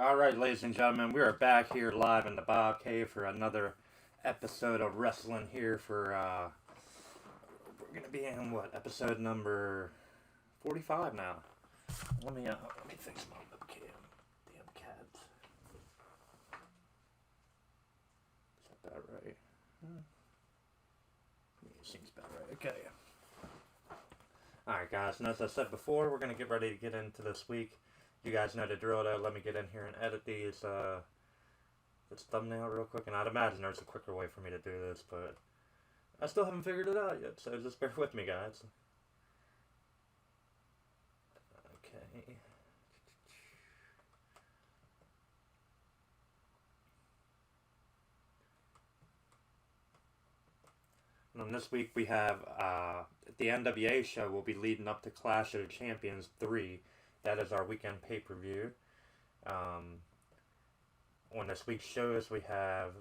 Alright, ladies and gentlemen, we are back here live in the Bob Cave for another episode of wrestling here for, we're gonna be in, what, episode number 45 now. Let me fix my webcam. Damn cat. Is that about right? It seems about right. Okay. Alright, guys, and as I said before, we're gonna get ready to get into this week. You guys know the drill, though. Let me get in here and edit this thumbnail real quick. And I'd imagine there's a quicker way for me to do this, but I still haven't figured it out yet, so just bear with me, guys. Okay. And on this week, we have the NWA show will be leading up to Clash of the Champions 3. That is our weekend pay-per-view. On this week's shows, we have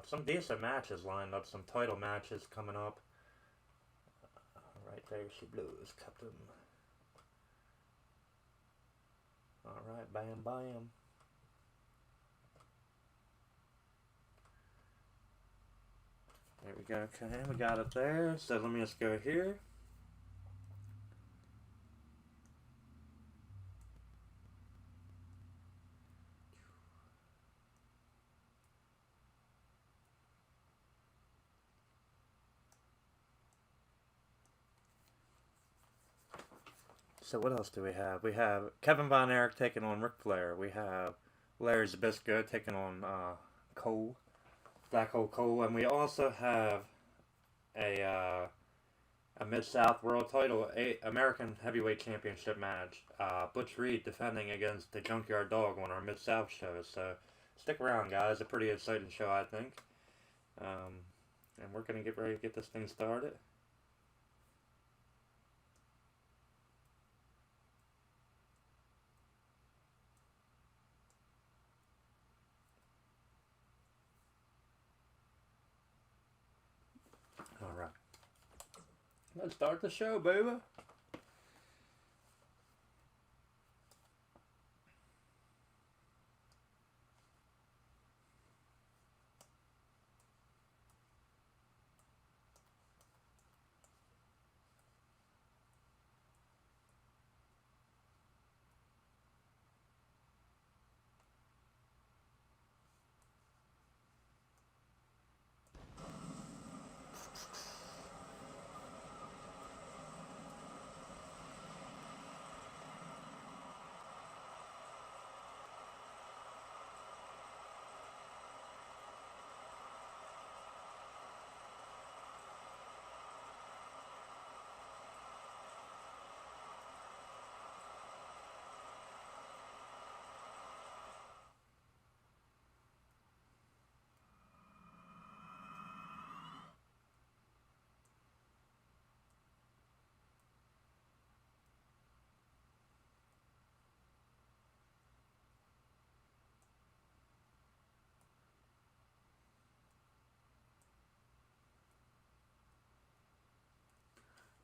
some decent matches lined up, some title matches coming up. Right there she blows, Captain. Alright, bam, bam. There we go, okay, we got it there. So let me just go here. So what else do we have? We have Kevin Von Erich taking on Ric Flair. We have Larry Zybyszko taking on Cole, Black Hole Cole, and we also have a Mid-South World Title, American Heavyweight Championship match. Butch Reed defending against the Junkyard Dog on our Mid-South show. So stick around, guys. A pretty exciting show, I think. And we're gonna get ready to get this thing started. Alright. Let's start the show, baby.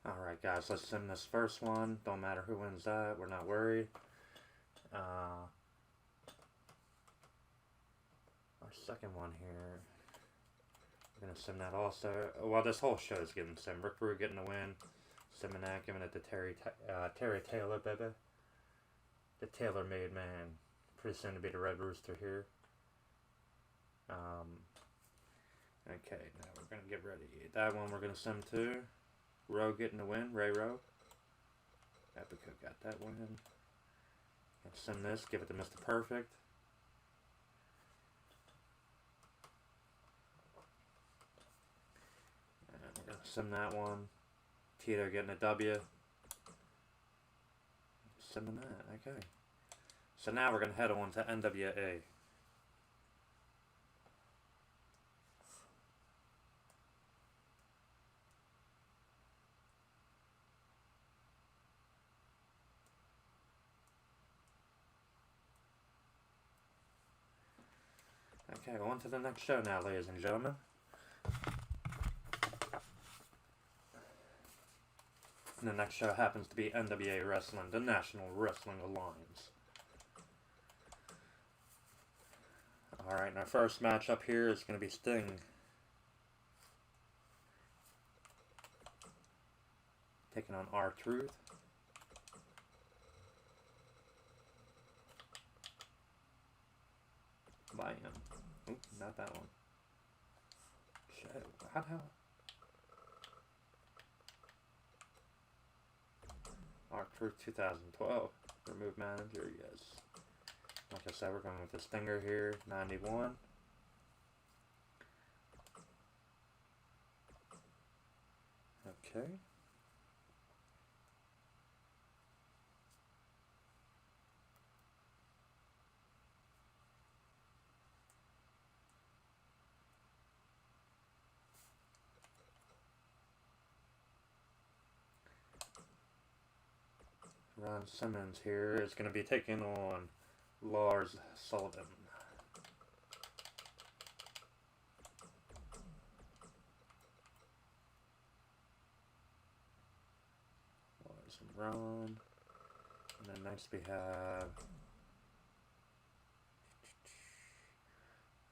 Alright, guys, let's sim this first one. Don't matter who wins that. We're not worried. Our second one here. We're going to sim that also. Well, this whole show is getting sim. Rick Rude getting the win. Simming that, giving it to Terry Taylor, baby. The tailor-made man. Pretty soon to be the Red Rooster here. Okay, now we're going to get ready. That one we're going to sim too. Rowe getting the win, Ray Rowe. Epico got that one in. Let's sim this, give it to Mr. Perfect. And we're going to sim that one. Tito getting a W. Simming that, okay. So now we're going to head on to NWA. Okay, on to the next show now, ladies and gentlemen. And the next show happens to be NWA Wrestling, the National Wrestling Alliance. Alright, and our first match up here is going to be Sting. Taking on R-Truth. Bam. Oop, not that one. Shit, how the hell? R-Truth 2012. Remove manager, yes. Like I said, we're going with the Stinger here, 91. Okay. Ron Simmons here is going to be taking on Lars Sullivan. Lars and Ron. And then next we have...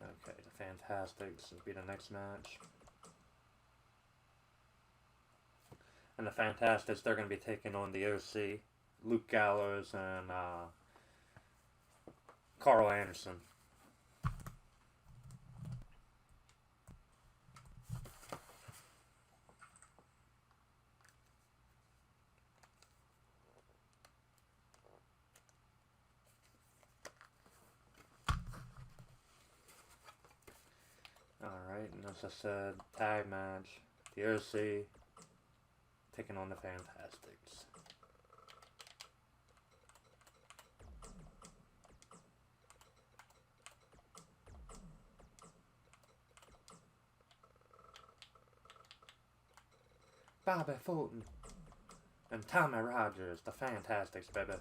Okay, the Fantastics will be the next match. And the Fantastics, they're going to be taking on the OC. Luke Gallows and Carl Anderson. Alright, and as I said, tag match. The OC taking on the Fantastics. Bobby Fulton and Tommy Rogers, the Fantastics, baby.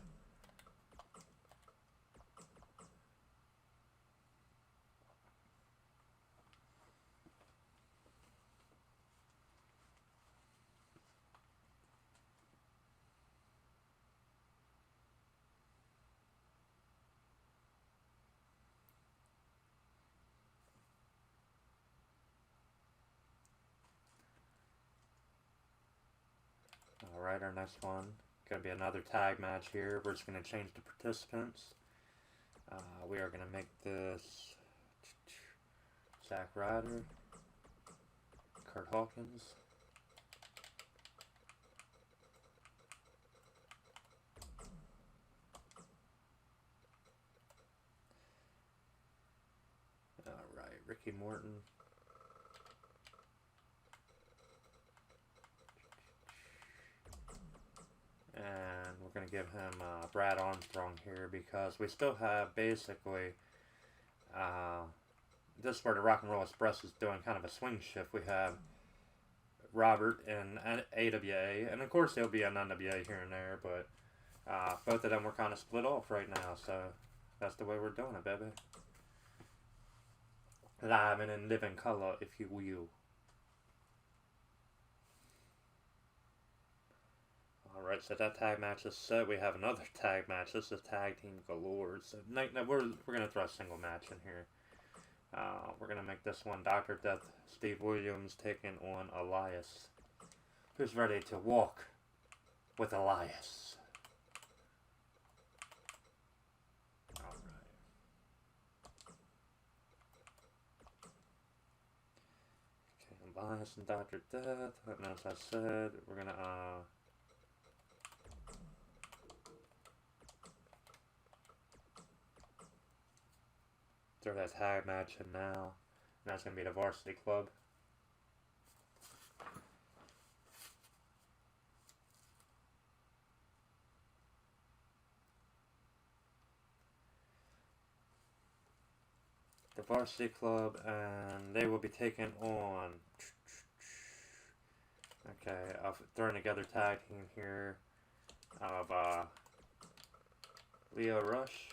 Alright, our next one, going to be another tag match here. We're just going to change the participants. We are going to make this Zack Ryder, Kurt Hawkins, alright, Ricky Morton, and we're going to give him Brad Armstrong here because we still have basically, this is where the Rock and Roll Express is doing kind of a swing shift. We have Robert in AWA, and of course there'll be an NWA here and there, but both of them were kind of split off right now, so that's the way we're doing it, baby. Live and in living color, if you will. Alright, so that tag match is set. We have another tag match. This is Tag Team Galore. So we're going to throw a single match in here. We're going to make this one Dr. Death Steve Williams taking on Elias. Who's ready to walk with Elias? Alright. Okay, Elias and Dr. Death. And as I said, we're going to... throw that tag match in now. And that's going to be the Varsity Club. The Varsity Club, and they will be taking on... Okay, I've thrown together tag team here of Leo Rush.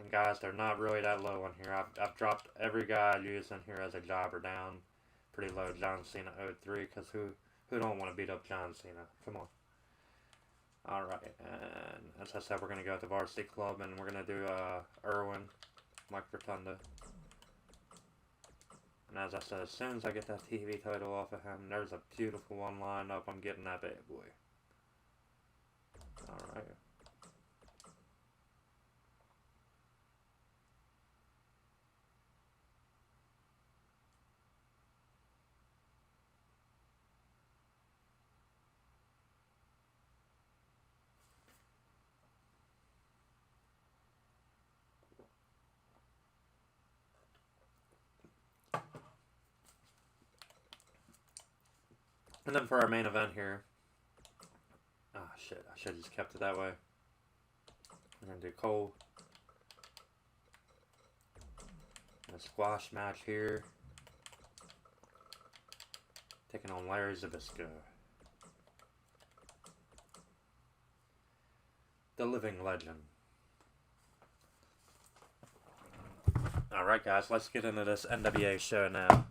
And guys, they're not really that low on here. I've dropped every guy I use in here as a jobber down pretty low. John Cena 03, because who don't want to beat up John Cena? Come on. Alright, and as I said, we're going to go to the Varsity Club, and we're going to do Irwin, Mike Rotunda. And as I said, as soon as I get that TV title off of him, there's a beautiful one lined up. I'm getting that bad boy. Alright. And then for our main event here, ah shit, I should have just kept it that way. We're going to do Cole. And a squash match here. Taking on Larry Zybyszko. The living legend. Alright guys, let's get into this NWA show now.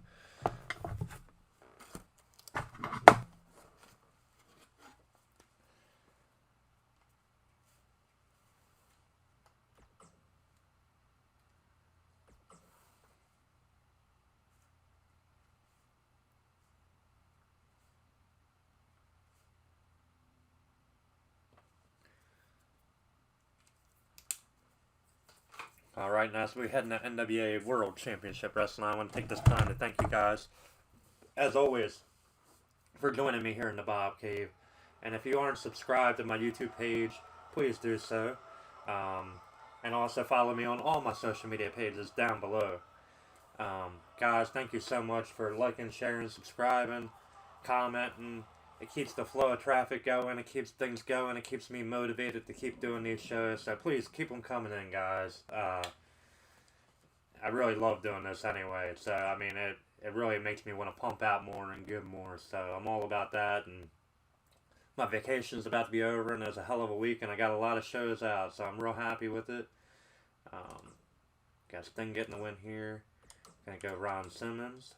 Alright, now as we head into NWA World Championship Wrestling, I want to take this time to thank you guys, as always, for joining me here in the Bob Cave. And if you aren't subscribed to my YouTube page, please do so. And also follow me on all my social media pages down below. Guys, thank you so much for liking, sharing, subscribing, commenting. It keeps the flow of traffic going, it keeps things going, it keeps me motivated to keep doing these shows, so please keep them coming in, guys. I really love doing this anyway, so I mean, it really makes me want to pump out more and give more, so I'm all about that. And my vacation's about to be over, and there's a hell of a week, and I got a lot of shows out, so I'm real happy with it. Got Sting getting the win here. Gonna go Ron Simmons.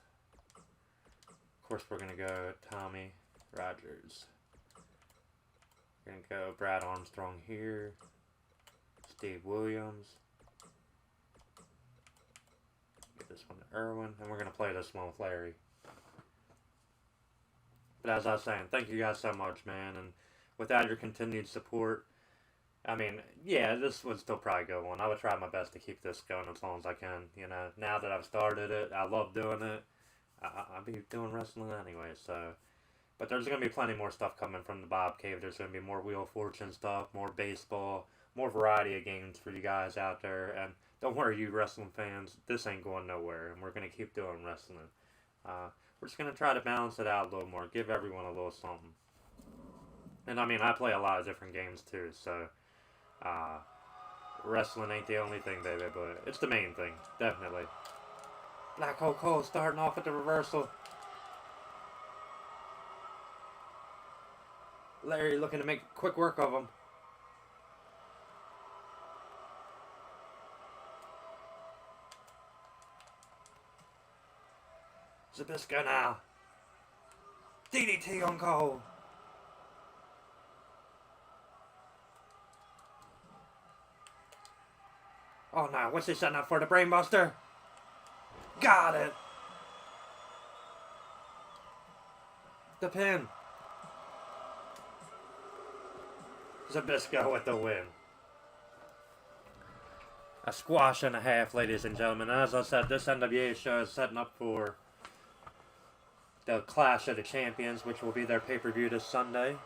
Of course, we're gonna go Tommy Rogers. We're going to go Brad Armstrong here. Steve Williams. Get this one to Irwin. And we're going to play this one with Larry. But as I was saying, thank you guys so much, man. And without your continued support, I mean, yeah, this would still probably go on. I would try my best to keep this going as long as I can. You know, now that I've started it, I love doing it. I'll be doing wrestling anyway, so... But there's going to be plenty more stuff coming from the Bob Cave. There's going to be more Wheel of Fortune stuff, more baseball, more variety of games for you guys out there. And don't worry, you wrestling fans, this ain't going nowhere. And we're going to keep doing wrestling. We're just going to try to balance it out a little more. Give everyone a little something. And I mean, I play a lot of different games too. So, wrestling ain't the only thing, baby. But it's the main thing, definitely. Black Hole Cole starting off with the reversal. Larry looking to make quick work of him. Zybyszko now. DDT on Cole. Oh no, what's he setting up for? The Brainbuster? Got it. The pin. Zybyszko with the win. A squash and a half, ladies and gentlemen. As I said, this NWA show is setting up for the Clash of the Champions, which will be their pay-per-view this Sunday.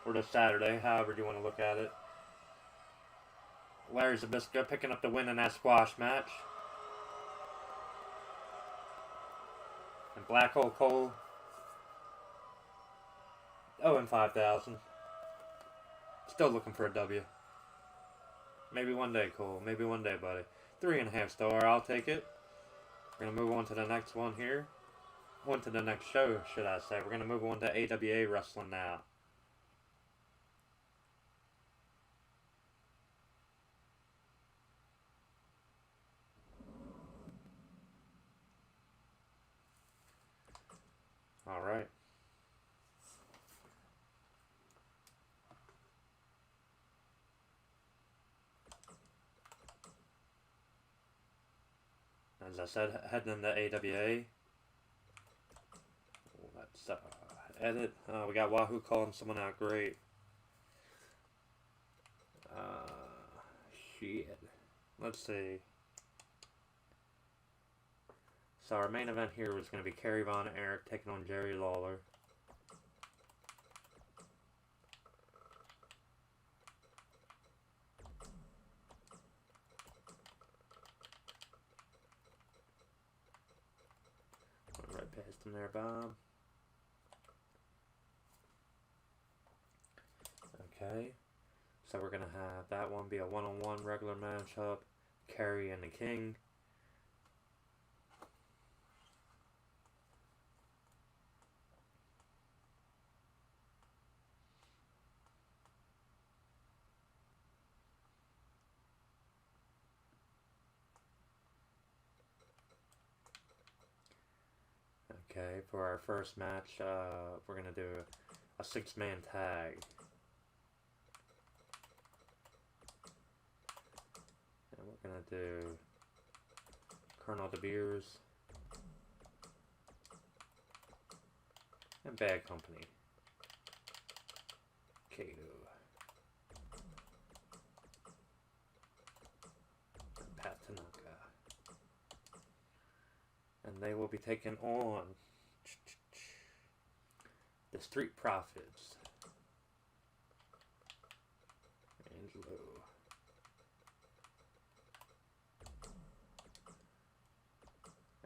Or this Saturday, however you want to look at it. Larry Zybyszko picking up the win in that squash match. And Black Hole Cole 0-5,000. Still looking for a W. Maybe one day, Cole. Maybe one day, buddy. 3.5 star. I'll take it. We're going to move on to the next one here. On to the next show, should I say. We're going to move on to AWA Wrestling now. Alright. as I said, heading into AWA. Let's edit. We got Wahoo calling someone out. Great. Shit. Let's see. So our main event here was going to be Kerry Von Erich taking on Jerry Lawler. Went right past him there, Bob. Okay. So we're going to have that one be a one-on-one regular matchup. Kerry and the King. Okay, for our first match, we're going to do a six-man tag. And we're going to do Colonel DeBeers and Bad Company. Kato. And Pat Tanaka. And they will be taking on the Street Profits. Angelo.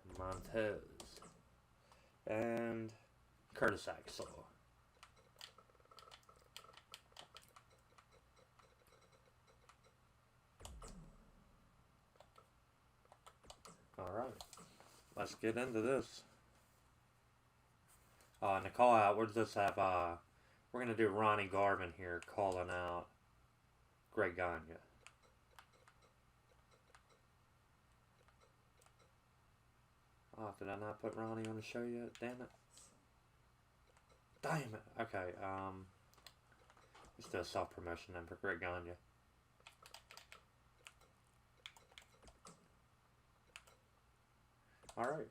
And Montez. And Curtis Axel. Alright. Let's get into this. And the call out, we'll just have, we're going to do Ronnie Garvin here calling out Greg Gagne. Oh, did I not put Ronnie on the show yet? Damn it. Damn it. Okay, let's do a self-promotion then for Greg Gagne. Alright.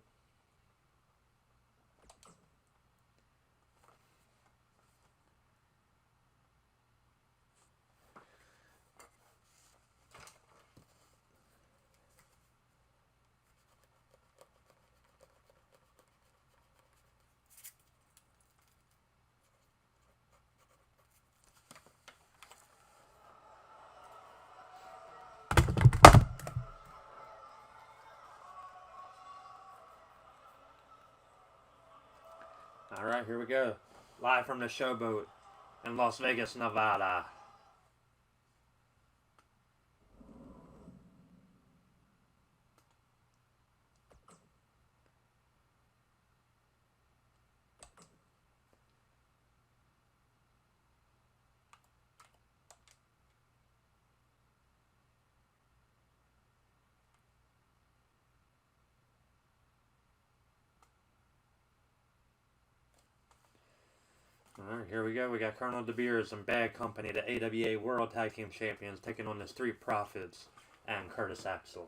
Alright, here we go. Live from the Showboat in Las Vegas, Nevada. Alright, here we go. We got Colonel DeBeers and Bad Company, the AWA World Tag Team Champions, taking on the Street Profits and Curtis Axel.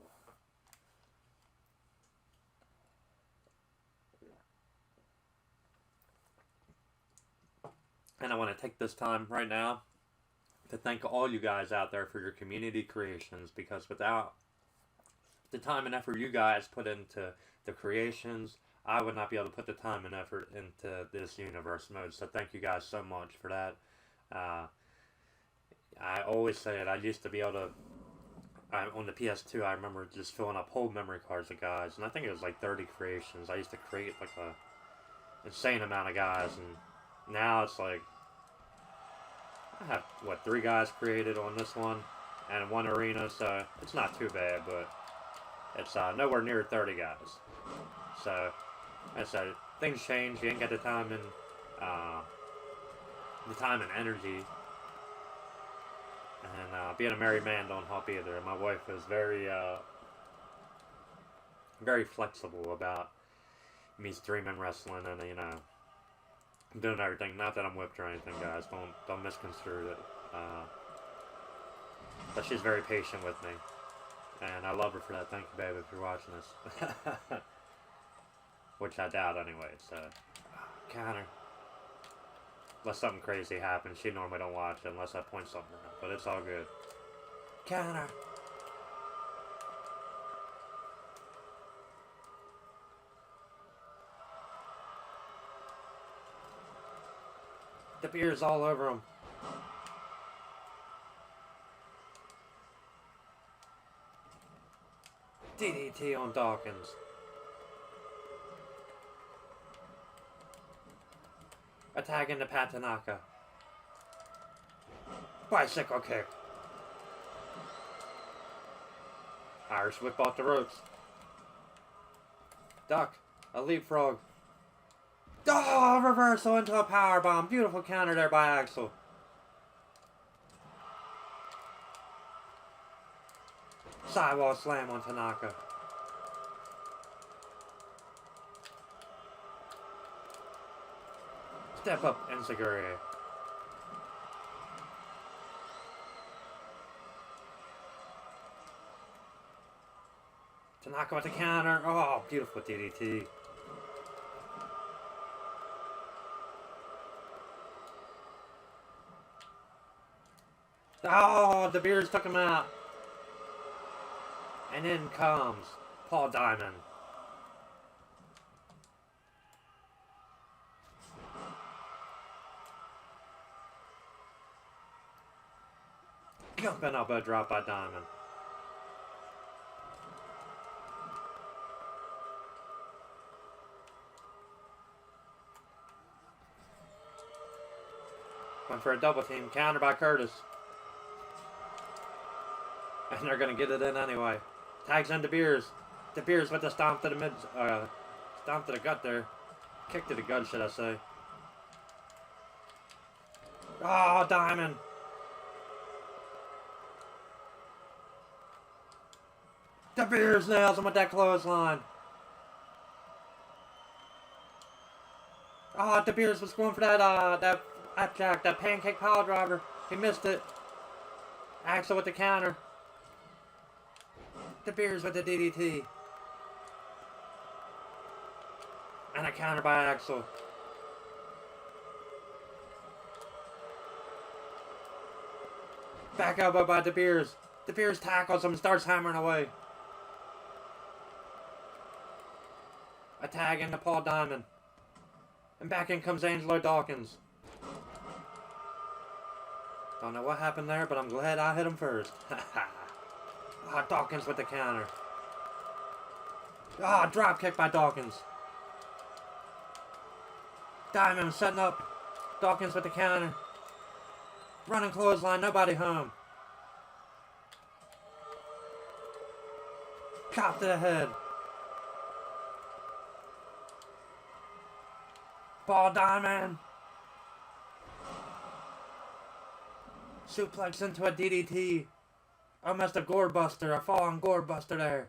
And I want to take this time right now to thank all you guys out there for your community creations, because without the time and effort you guys put into the creations, I would not be able to put the time and effort into this universe mode. So thank you guys so much for that. I always say it. I used to be able to, on the PS2, I remember just filling up whole memory cards of guys. And I think it was like 30 creations. I used to create like a insane amount of guys. And now it's like, I have, what, 3 guys created on this one. And 1 arena. So it's not too bad, but it's nowhere near 30 guys. So, as I said, things change. You ain't got the time and energy. And being a married man don't help either. My wife is very, very flexible about me streaming wrestling and, you know, doing everything. Not that I'm whipped or anything, guys. Don't misconstrue it. But she's very patient with me. And I love her for that. Thank you, baby, if you're watching this. Which I doubt anyway, so. Counter. Unless something crazy happens. She normally don't watch it unless I point something out. But it's all good. Counter. DeBeers all over him. DDT on Dawkins. Attacking the Patanaka. Bicycle kick. Irish whip off the ropes. Duck. A leapfrog. Oh, reversal into a powerbomb. Beautiful counter there by Axel. Sidewall slam on Tanaka. Step up Enziguri. Tanaka with the counter. Oh, beautiful DDT. Oh, DeBeers took him out. And in comes Paul Diamond. Jumping elbow drop by Diamond. Went for a double team. Counter by Curtis. And they're going to get it in anyway. Tags on DeBeers. DeBeers with the stomp to the mid... stomp to the gut there. Kick to the gut, should I say. Oh, Diamond. DeBeers nails him with that clothesline. Oh, DeBeers was going for that flapjack, that pancake pile driver. He missed it. Axel with the counter. DeBeers with the DDT. And a counter by Axel. Back elbow by DeBeers. DeBeers tackles him and starts hammering away. A tag into Paul Diamond. And back in comes Angelo Dawkins. Don't know what happened there, but I'm glad I hit him first. Ah, Dawkins with the counter. Ah, drop kick by Dawkins. Diamond setting up. Dawkins with the counter. Running clothesline, nobody home. Chop to the head. Paul Diamond. Suplex into a DDT. Almost a gore buster, a falling gore buster there.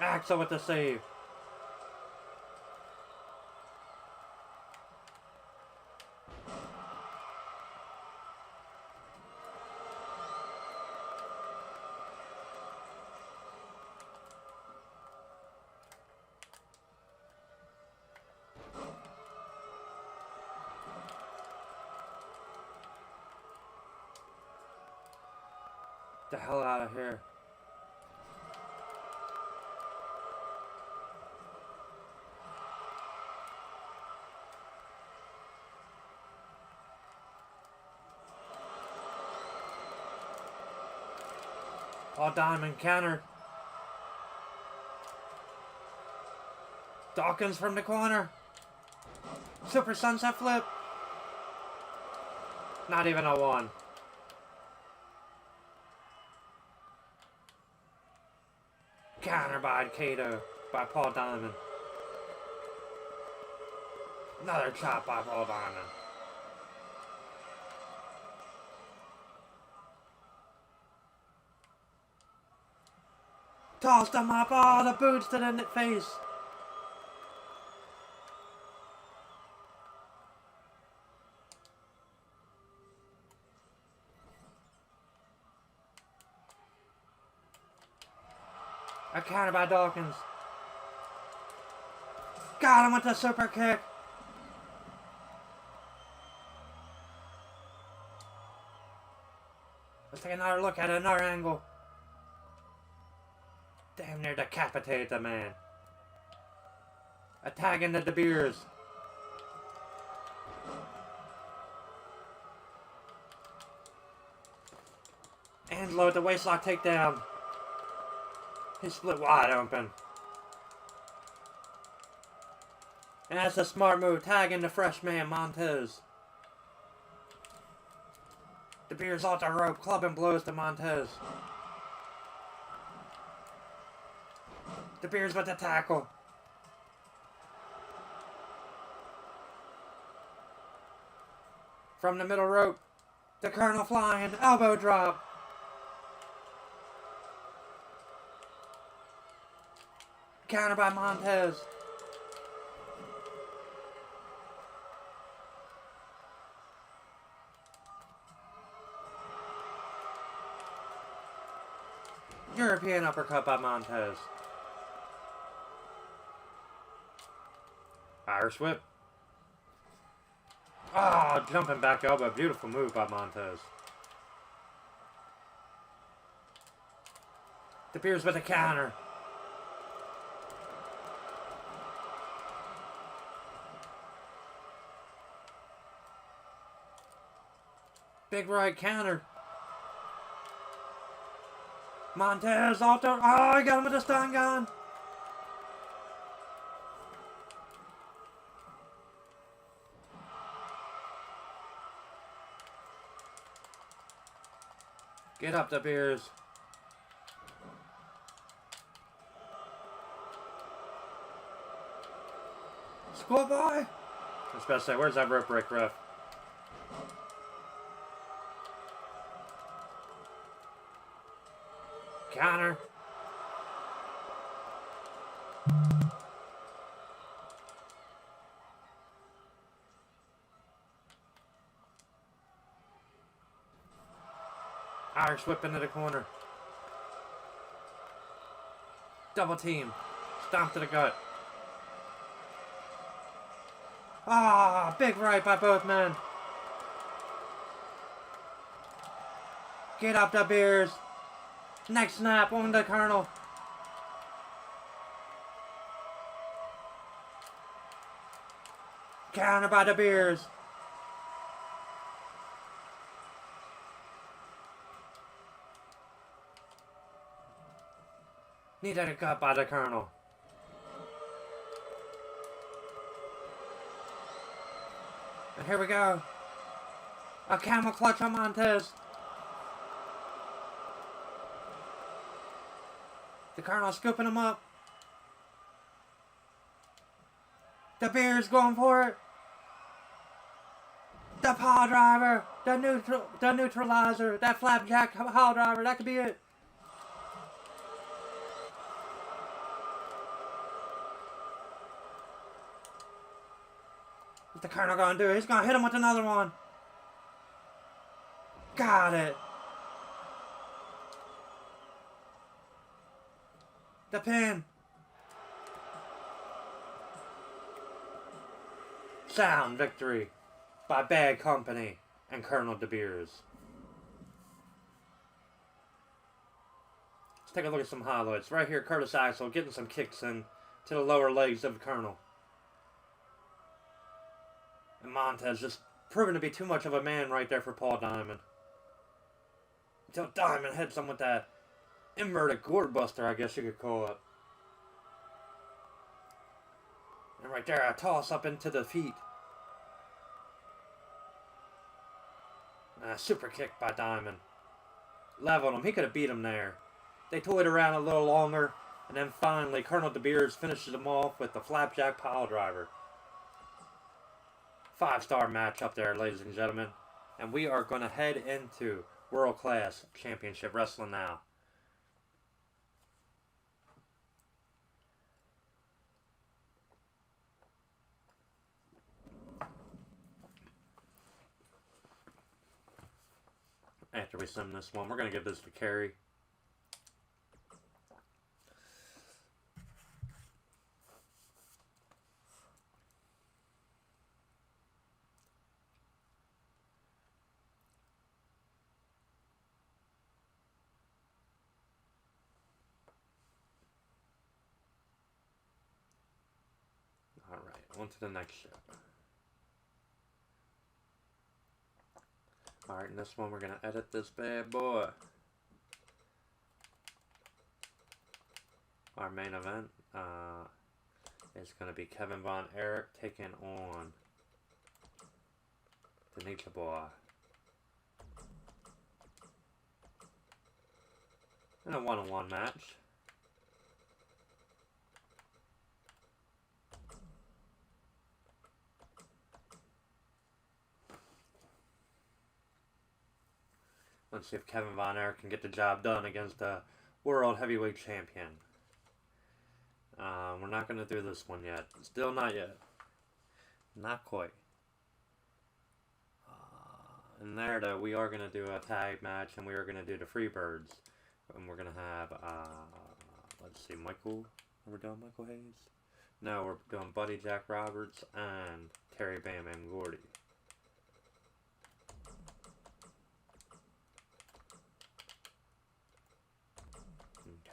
Axel with the save. The hell out of here. Paul Diamond counter. Dawkins from the corner. Super sunset flip. Not even a one. Counter by Kato by Paul Diamond. Another chop by Paul Diamond. Tossed him up. Oh, the boots to the face. A counter by Dawkins. Got him with the super kick. Let's take another look at another angle. Damn near decapitated the man. Attacking the DeBeers. Angelo with the waistlock takedown. He split wide open. And that's a smart move, tagging the fresh man, Montez. DeBeers off the rope, clubbing blows to Montez. DeBeers with the tackle. From the middle rope, the Colonel flying, elbow drop. Counter by Montez. European uppercut by Montez. Irish whip. Ah, oh, jumping back elbow. Beautiful move by Montez. DeBeers with a counter. Big right counter. Montez off the... Oh, I got him with a stun gun. Get up, DeBeers. Schoolboy. I was about to say, where's that rope break, ref? Counter. Irish whip into the corner. Double team. Stomp to the gut. Ah, big right by both men. Get up, DeBeers. Next snap on the Colonel. Counter by DeBeers. Needed a cut by the Colonel. And here we go. A camel clutch on Montez. The Colonel scooping him up. DeBeers going for it. The pile driver. The neutralizer. That flapjack pile driver. That could be it. What's the Colonel going to do? He's going to hit him with another one. Got it. The pin. Sound victory by Bad Company and Colonel DeBeers. Let's take a look at some highlights. Right here, Curtis Axel getting some kicks in to the lower legs of the Colonel. And Montez just proving to be too much of a man right there for Paul Diamond. Until Diamond hits him with that inverted gourd buster, I guess you could call it. And right there, a toss up into the feet. And a super kick by Diamond. Leveled him. He could have beat him there. They toyed around a little longer. And then finally, Colonel DeBeers finishes him off with the flapjack pile driver. 5-star match up there, ladies and gentlemen. And we are going to head into World Class Championship Wrestling now. after we sim this one. We're going to give this to Carrie. Alright, on to the next ship. Alright, in this one we're going to edit this bad boy. Our main event is going to be Kevin Von Erich taking on the Nature Boy. In a one-on-one match. Let's see if Kevin Von Erich can get the job done against the World Heavyweight Champion. We're not going to do this one yet. Still not yet. Not quite. And there, though, we are going to do a tag match, and we are going to do the Freebirds. And we're going to have, let's see, Michael. Are we doing Michael Hayes? No, we're doing Buddy Jack Roberts and Terry Bam Bam Gordy.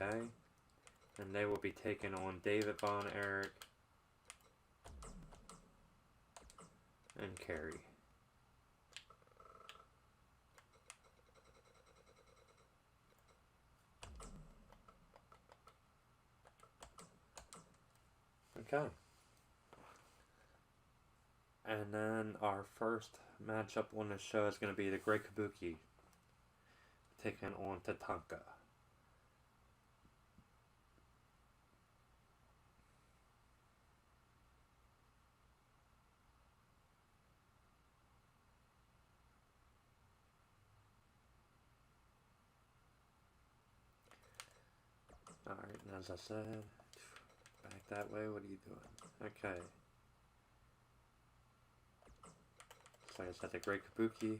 Okay. And they will be taking on David Von Erich and Carrie. Okay. And then our first matchup on the show is going to be the Great Kabuki taking on Tatanka. Alright, and as I said, back that way, what are you doing? Okay. So like I said, the Great Kabuki.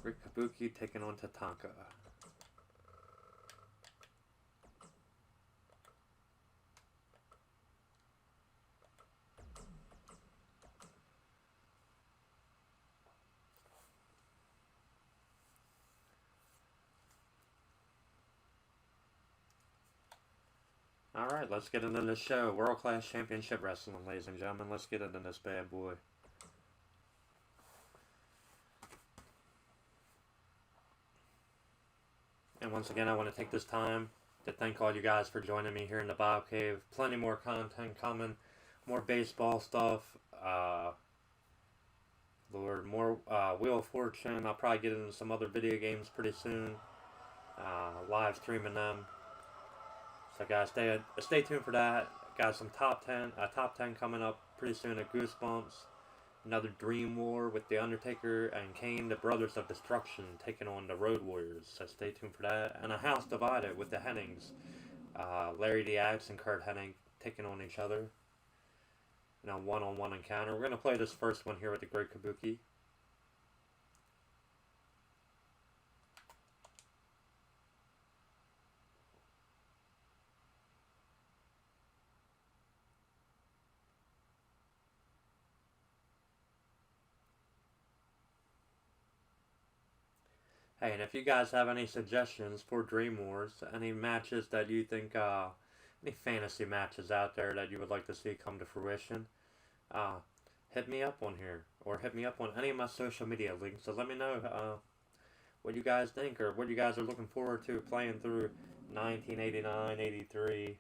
Great Kabuki taking on Tatanka. Alright, let's get into this show. World Class Championship Wrestling, ladies and gentlemen. Let's get into this bad boy. And once again, I want to take this time to thank all you guys for joining me here in the Bob Cave. Plenty more content coming. More baseball stuff. Lord, more Wheel of Fortune. I'll probably get into some other video games pretty soon. Live streaming them. So guys, stay tuned for that. Got some top 10 coming up pretty soon at Goosebumps. Another Dream War with The Undertaker and Kane, the Brothers of Destruction, taking on the Road Warriors. So stay tuned for that. And a House Divided with the Hennings. Larry the Axe and Kurt Hennig taking on each other in a one-on-one encounter. We're going to play this first one here with the Great Kabuki. Hey, and if you guys have any suggestions for Dream Wars, any matches that you think, any fantasy matches out there that you would like to see come to fruition, hit me up on here, or hit me up on any of my social media links, so let me know what you guys think, or what you guys are looking forward to playing through 1989, 83,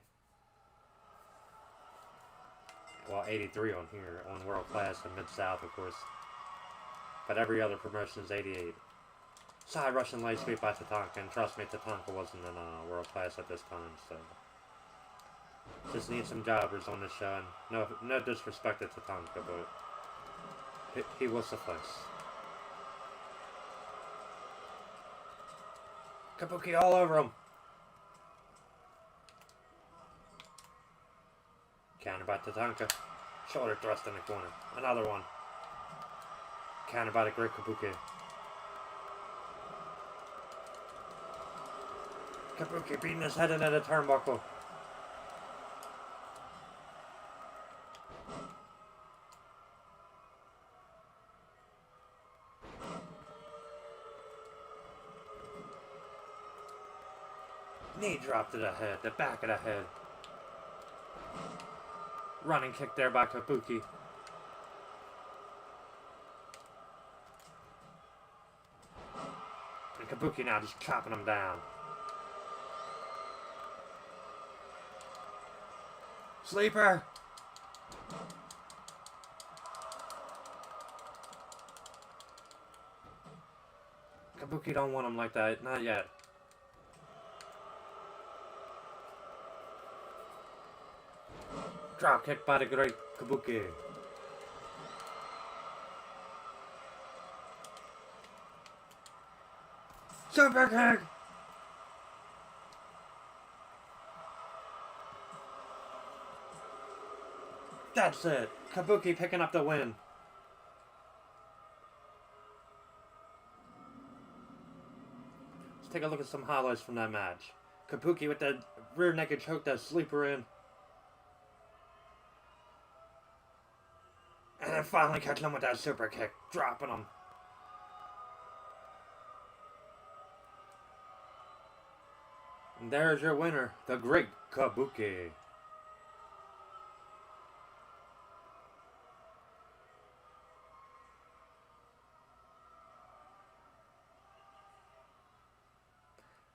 well, 83 on here, on World Class and Mid-South, of course, but every other promotion is 88. Side Russian light sweep by Tatanka, and trust me, Tatanka wasn't in World Class at this time, so just need some jobbers on this show, and no disrespect to Tatanka, but he will suffice. Kabuki all over him. Counter by Tatanka. Shoulder thrust in the corner. Another one. Countered by the great Kabuki. Kabuki beating his head into the turnbuckle. Knee drop to the head, the back of the head. Running kick there by Kabuki. And Kabuki now just chopping him down. Sleeper! Kabuki don't want him like that, not yet. Drop kick by the great Kabuki. Super kick! That's it. Kabuki picking up the win. Let's take a look at some highlights from that match. Kabuki with the rear naked choke, that sleeper in. And then finally catching him with that super kick, dropping him. And there's your winner, the great Kabuki.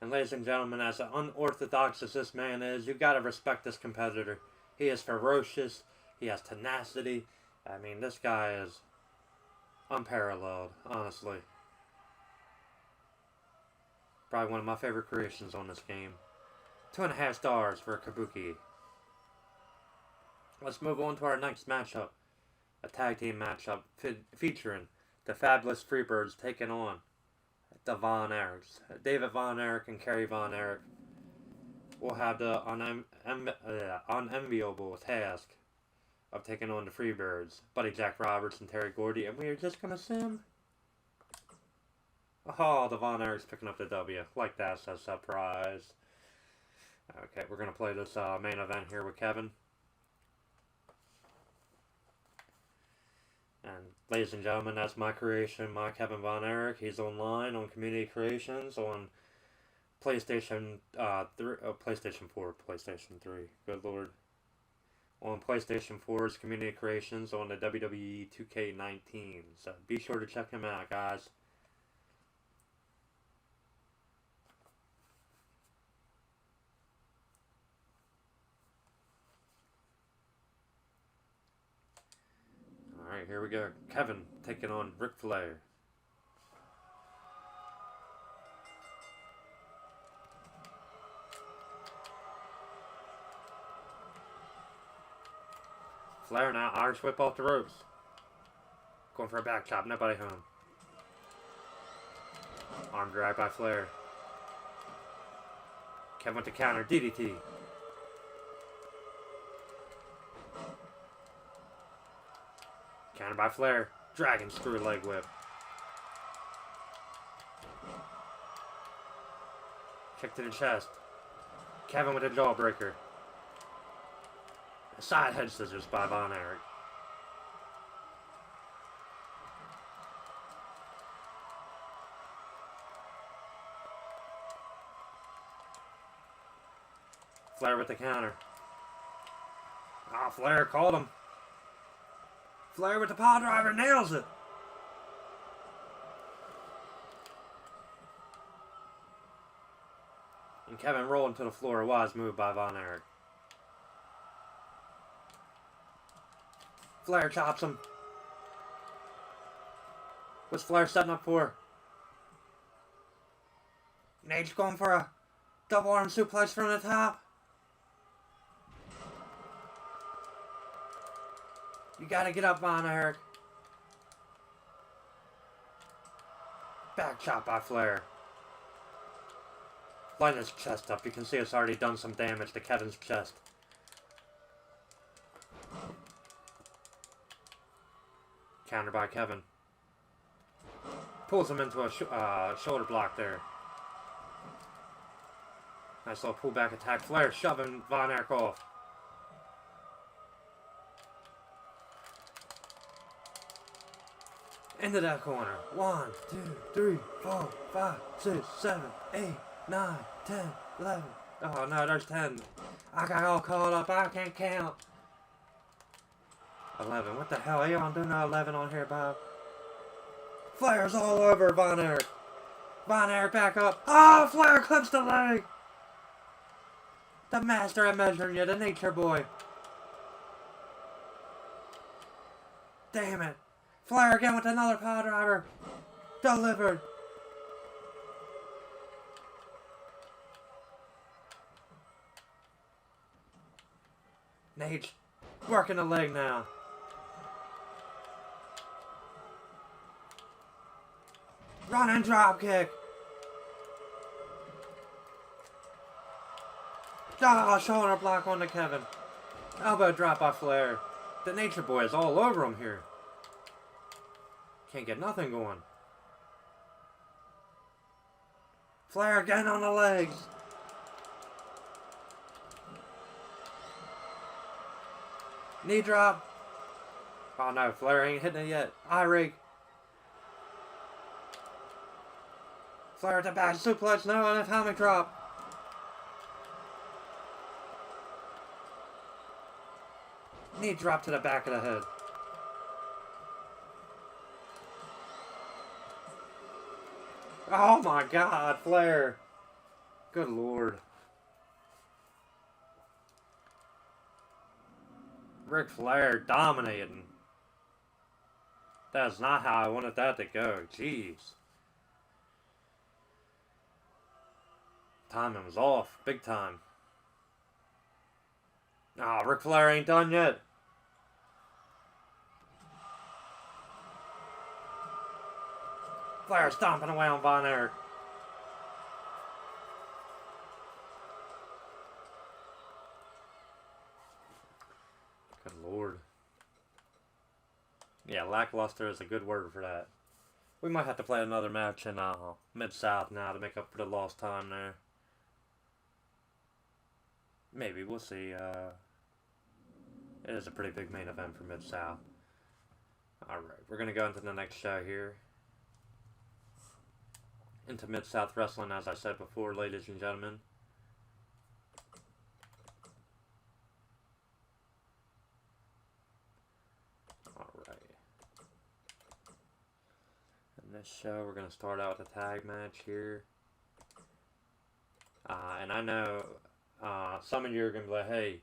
And ladies and gentlemen, as unorthodox as this man is, you gotta respect this competitor. He is ferocious, he has tenacity. I mean, this guy is unparalleled, honestly. Probably one of my favorite creations on this game. 2.5 stars for Kabuki. Let's move on to our next matchup. A tag team matchup featuring the Fabulous Freebirds taking on the Von Erichs. David Von Erich and Kerry Von Erich will have the unenviable task of taking on the Freebirds, Buddy Jack Roberts and Terry Gordy, and we are just gonna sim. Oh, the Von Erichs picking up the W. Like that's a surprise. Okay, we're gonna play this main event here with Kevin. And ladies and gentlemen, that's my creation, my Kevin Von Erich. He's online on Community Creations on PlayStation 3, PlayStation 4, PlayStation 3. Good lord. On PlayStation 4's Community Creations on the WWE 2K19. So be sure to check him out, guys. Alright, here we go. Kevin taking on Ric Flair. Flair now, Irish whip off the ropes. Going for a back chop, nobody home. Arm drag by Flair. Kevin with the counter, DDT. Counter by Flair, dragon screw leg whip. Kick to the chest. Kevin with a jawbreaker. Side head scissors by Von Erich. Flair with the counter. Ah, Flair called him. Flair with the pile driver, nails it. And Kevin rolling to the floor, a wise move by Von Erich. Flair chops him. What's Flair setting up for? Nate's going for a double arm suplex from the top. You gotta get up, Von Erich. Back chop by Flair. Lighting his chest up. You can see it's already done some damage to Kevin's chest. Counter by Kevin. Pulls him into a shoulder block there. Nice little pullback attack. Flair shoving Von Erich off. Into that corner. 1, 2, 3, 4, 5, 6, 7, 8, 9, 10, 11. Oh no, there's 10. I got all caught up. I can't count. 11. What the hell? You don't do no 11 on here, Bob. Flair's all over Von Erich. Von Erich back up. Oh, Flair clips the leg. The master at measuring you, the nature boy. Damn it. Flair again with another power driver. Delivered. Nate working the leg now. Running drop kick. Oh, shoulder block on to Kevin. Elbow drop by Flair. The nature boy is all over him here. Can't get nothing going. Flair again on the legs. Knee drop. Oh no, Flair ain't hitting it yet. Erich. Flair at the back suplex. No, and a atomic drop. Knee drop to the back of the head. Oh my God, Flair. Good Lord. Ric Flair dominating. That's not how I wanted that to go. Jeez. Timing was off. Big time. Ah, Ric Flair ain't done yet. Flair stomping away on Von Erich. Good Lord. Yeah, lackluster is a good word for that. We might have to play another match in Mid-South now to make up for the lost time there. Maybe, we'll see. It is a pretty big main event for Mid-South. Alright, we're going to go into the next show here. Into Mid-South Wrestling, as I said before, ladies and gentlemen. Alright. In this show, we're going to start out with a tag match here. And I know some of you are going to be like, hey,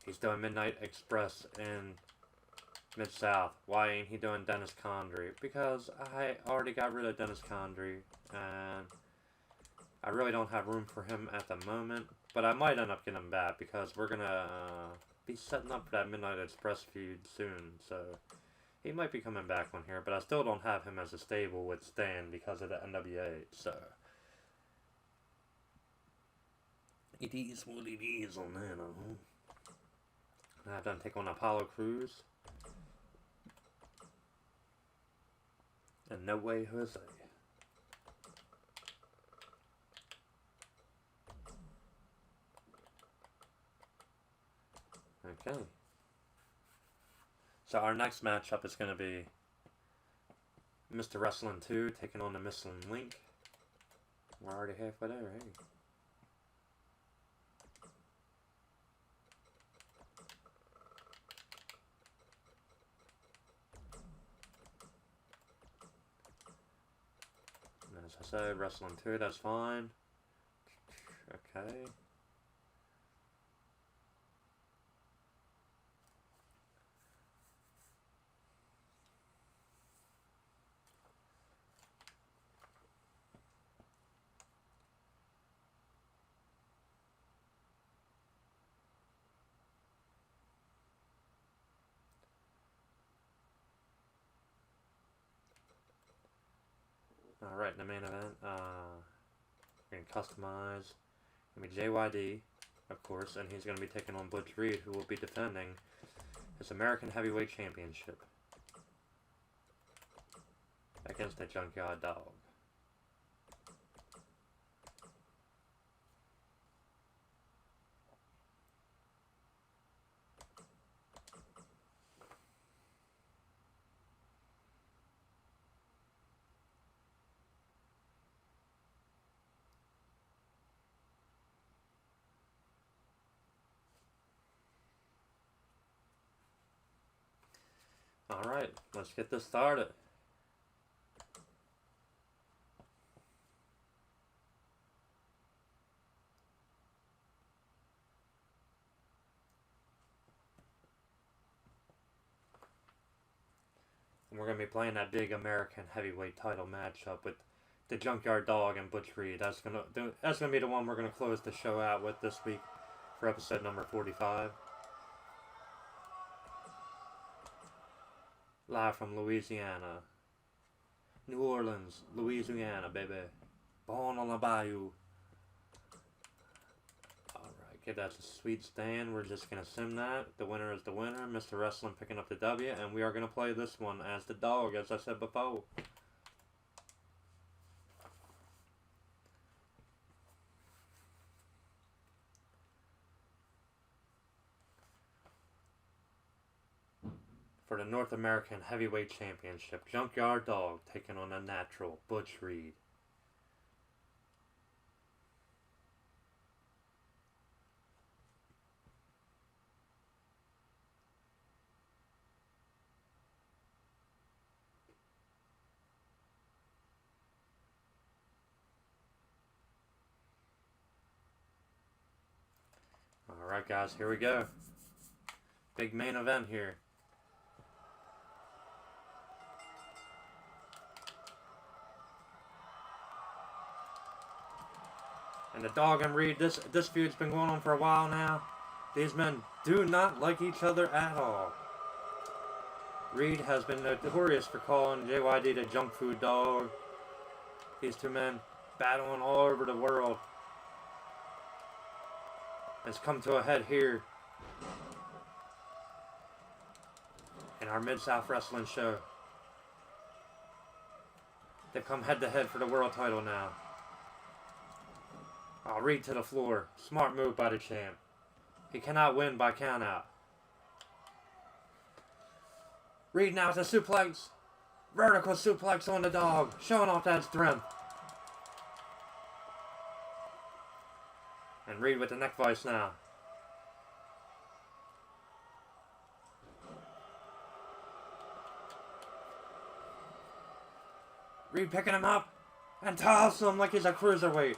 he's doing Midnight Express in Mid-South. Why ain't he doing Dennis Condrey? Because I already got rid of Dennis Condrey, and I really don't have room for him at the moment. But I might end up getting him back, because we're going to be setting up for that Midnight Express feud soon. So he might be coming back on here, but I still don't have him as a stable with Stan because of the NWA. So it is what it is on that. I've done take on Apollo Crews. And No Way Jose. Okay. So our next matchup is going to be Mr. Wrestling 2 taking on the Michelin Link. We're already halfway there, hey. As I said, Wrestling 2, that's fine. Okay. Alright, in the main event, we're going to customize. Going to be JYD, of course, and he's going to be taking on Butch Reed, who will be defending his American Heavyweight Championship against the Junkyard Dog. Alright, let's get this started. And we're going to be playing that big American heavyweight title matchup with the Junkyard Dog and Butch Reed. That's gonna be the one we're going to close the show out with this week for episode number 45. Live from Louisiana. New Orleans, Louisiana, baby. Born on the bayou. Alright, get that sweet stand. We're just going to sim that. The winner is the winner. Mr. Wrestling picking up the W. And we are going to play this one as the dog, as I said before. For the North American Heavyweight Championship, Junkyard Dog taking on a natural, Butch Reed. Alright guys, here we go. Big main event here. And the Dog and Reed, this feud's been going on for a while now. These men do not like each other at all. Reed has been notorious for calling JYD the junk food dog. These two men battling all over the world. It's come to a head here in our Mid-South Wrestling show. They've come head to head for the world title now. Oh, Reed to the floor. Smart move by the champ. He cannot win by countout. Reed now with a suplex. Vertical suplex on the Dog. Showing off that strength. And Reed with the neck vice now. Reed picking him up. And tossing him like he's a cruiserweight.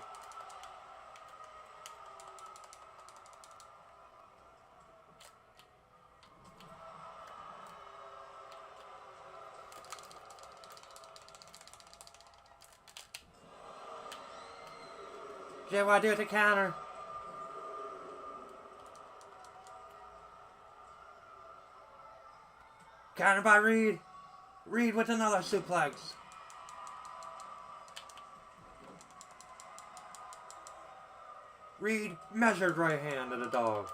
JYD with the counter. Counter by Reed. Reed with another suplex. Reed measured right hand to the Dog.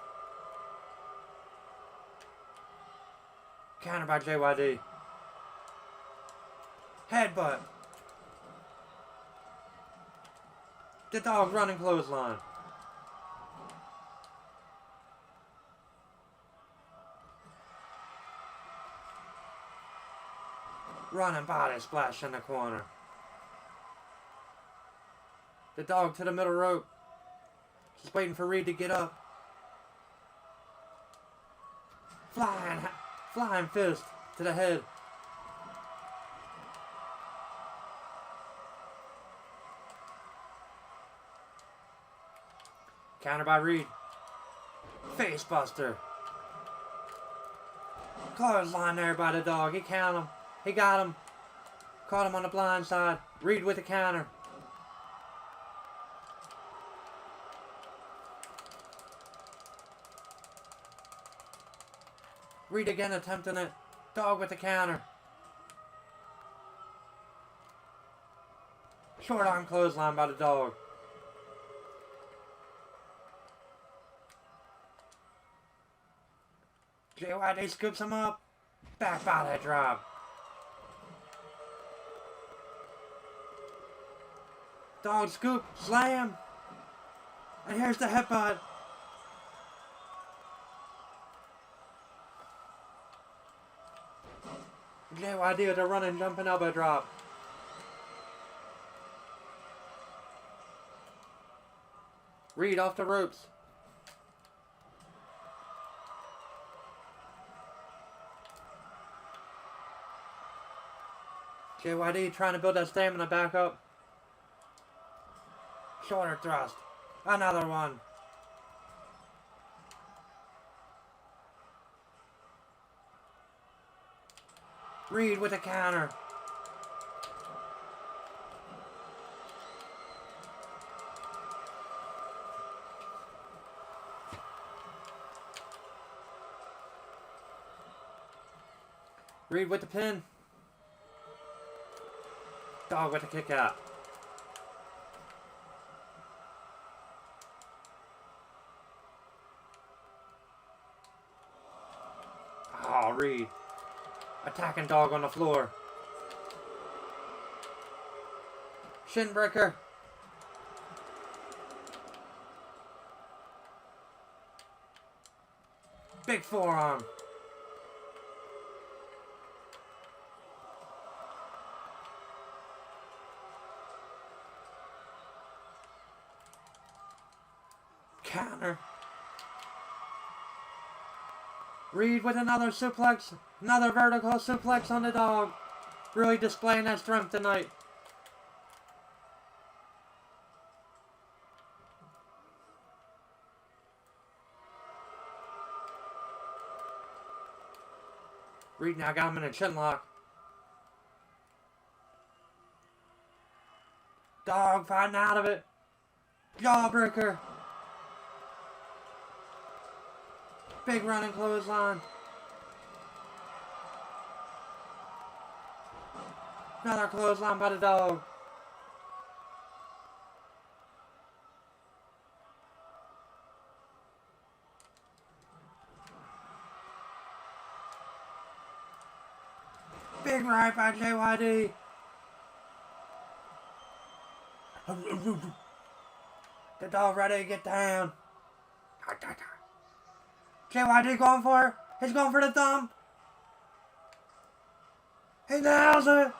Counter by JYD. Headbutt. The Dog running clothesline. Running body splash in the corner. The Dog to the middle rope. Just waiting for Reed to get up. Flying fist to the head. Counter by Reed. Face buster. Clothesline there by the Dog. He counted him. He got him. Caught him on the blind side. Reed with the counter. Reed again attempting it. Dog with the counter. Short arm clothesline by the Dog. JYD scoops him up. Back body drop. Dog scoop, slam. And here's the headbutt. JYD with a running jumping elbow drop. Reed off the ropes. JYD trying to build that stamina back up. Shoulder thrust. Another one. Reed with a counter. Reed with the pin. Dog with a kick out. Oh, Reed. Attacking Dog on the floor. Shin breaker. Big forearm. Counter. Reed with another suplex. Another vertical suplex on the Dog. Really displaying that strength tonight. Reed now got him in a chin lock. Dog fighting out of it. Jawbreaker. Big running clothesline. Another clothesline by the Dog. Big right by JYD. The Dog ready to get down. JYD going for it. He's going for the thumb. He nails it.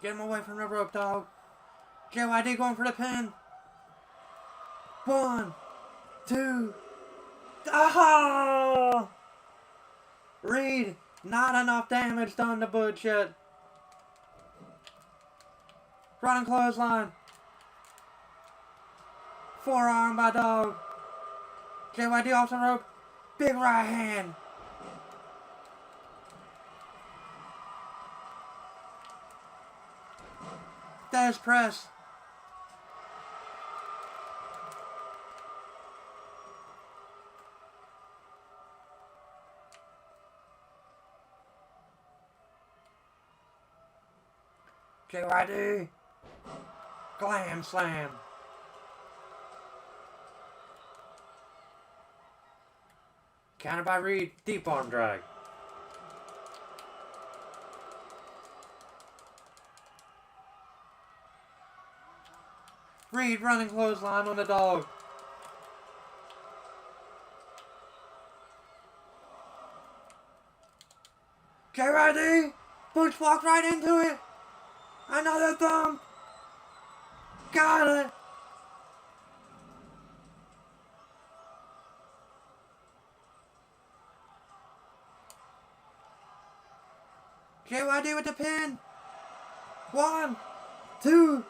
Get him away from the rope, Dog. JYD going for the pin. 1, 2. Oh! Reed. Not enough damage done to Butch yet. Running clothesline. Forearm by Dog. JYD off the rope. Big right hand. Death press. JYD. Glam slam. Counter by Reed. Deep arm drag. Reed running clothesline on the Dog. JYD. Butch walked right into it. Another thumb. Got it. JYD with the pin. 1, 2,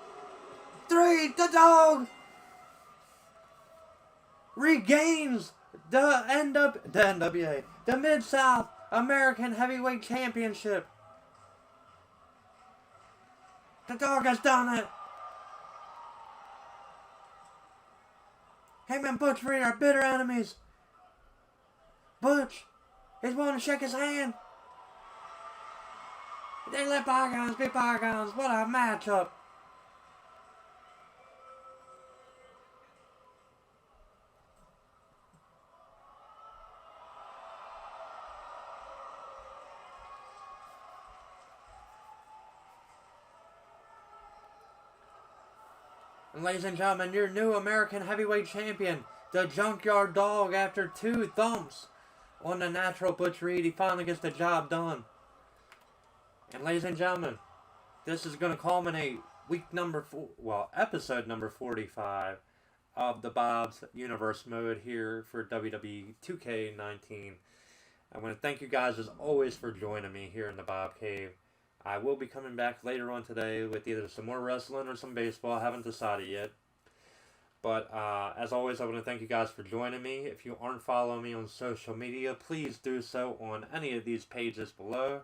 3. The Dog regains the NWA, the Mid-South American Heavyweight Championship. The Dog has done it. Him and Butch Reed are bitter enemies. Butch is willing to shake his hand. They let bygones be bygones. What a matchup. And ladies and gentlemen, your new American Heavyweight Champion, the Junkyard Dog, after 2 thumps on the natural Butch Reed, he finally gets the job done. And ladies and gentlemen, this is going to culminate episode number 45 of the Bob's Universe mode here for WWE 2K19. I want to thank you guys as always for joining me here in the Bob Cave. I will be coming back later on today with either some more wrestling or some baseball. I haven't decided yet. But as always, I want to thank you guys for joining me. If you aren't following me on social media, please do so on any of these pages below.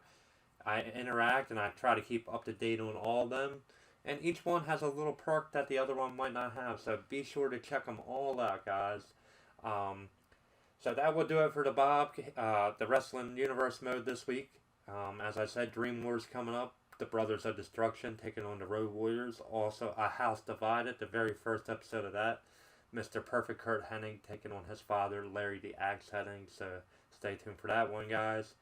I interact and I try to keep up to date on all of them. And each one has a little perk that the other one might not have. So be sure to check them all out, guys. So that will do it for the Wrestling Universe mode this week. As I said, Dream Wars coming up. The Brothers of Destruction taking on the Road Warriors. Also, A House Divided, the very first episode of that. Mr. Perfect Kurt Hennig taking on his father, Larry the Axe Hennig. So stay tuned for that one, guys.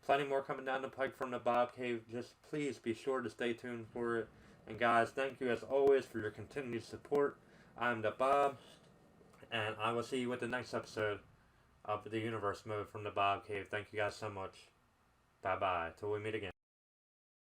Plenty more coming down the pike from the Bob Cave. Just please be sure to stay tuned for it. And guys, thank you as always for your continued support. I'm the Bob. And I will see you with the next episode of the Universe mode from the Bob Cave. Thank you guys so much. Bye-bye. Till we meet again.